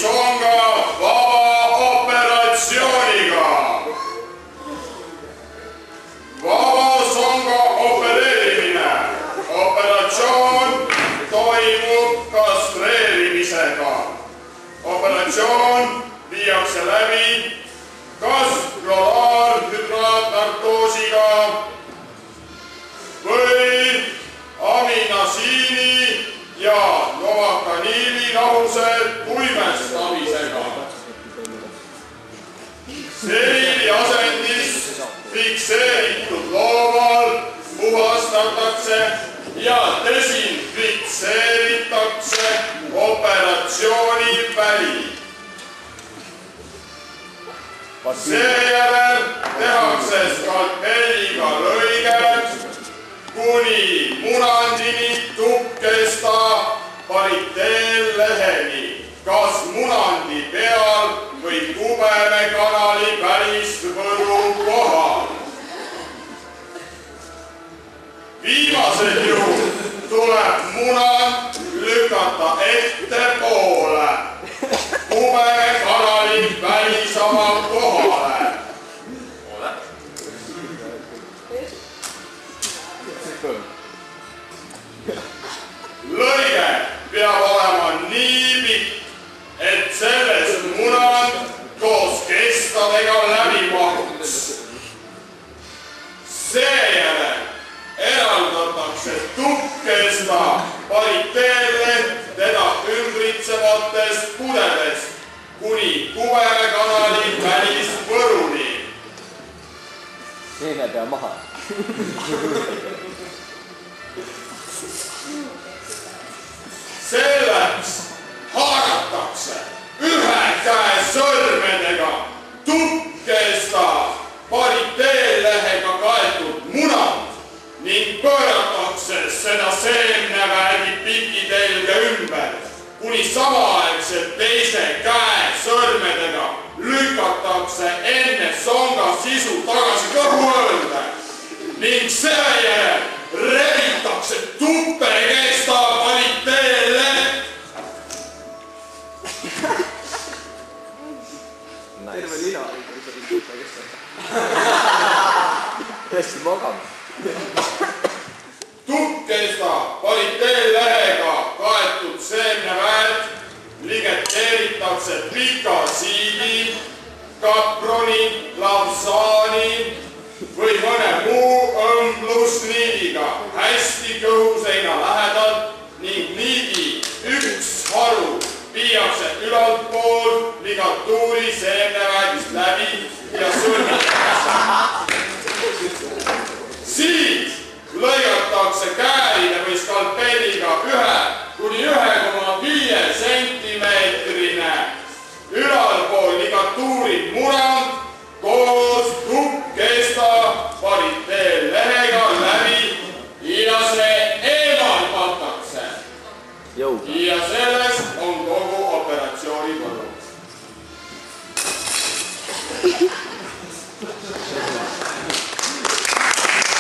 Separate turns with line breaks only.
songa vaba operatsiooniga. Vaba songa opereerimine. Operatsioon toimub kastreerimisega. Operatsioon viiakse läbi kas kloraalhüdraatnarkoosiga või aminasiini ja novakaniili lahuse kuivestamisega. Steriili asendis fikseeritud loomal puhastatakse ja desinfitseeritakse operatsiooniväli. Seejärel tehakse skalpelliga lõige kuni munandini tukkesta pariteelleheni, kas munandi peal või kubemekanali välisvõru kohal. Viimasel juhul tuleb munand lükata ettepoole kubemekanali välisama kohale. Lõige peab olema nii pikk, et sellest munand koos kestadega läbi mahuks. Seejärel eraldatakse tukkesta pariteelleht teda ümbritsevatest pudedest kuni kubemekanali välisvõruni.
Seene pea maha.
Selleks haaratakse ühe käe sõrmedega tukkesta pariteellehega kaetud munad ning pööratakse seda seemneväedi pikitelge ümber, kuni samaaegselt teise käe sõrmedega lükatakse enne songa sisu tagasi kõhuõõnde ning seejärel rebitakse tuppekesta pariteelleht.
Terve lina tuppekesta. Hästi magab.
Tukkesta pariteellehega kaetud seemneväed ligeteeritakse pika siidi, kaproni, lavsaani või mõne muu õmblusniidiga hästi kõhuseina lähedalt ning niidi üks haru viiakse ülalt poolt ligatuuri seemneväedist läbi ja sõlmitakse. Siit lõigatakse kääride või skalpelliga 1–1,5 sentimeetrine ülalpool ligatuuri munand koos tukkesta pariteellehega läbi ja see eemaldatakse. Ja sellest on kogu operatsiooni võlu.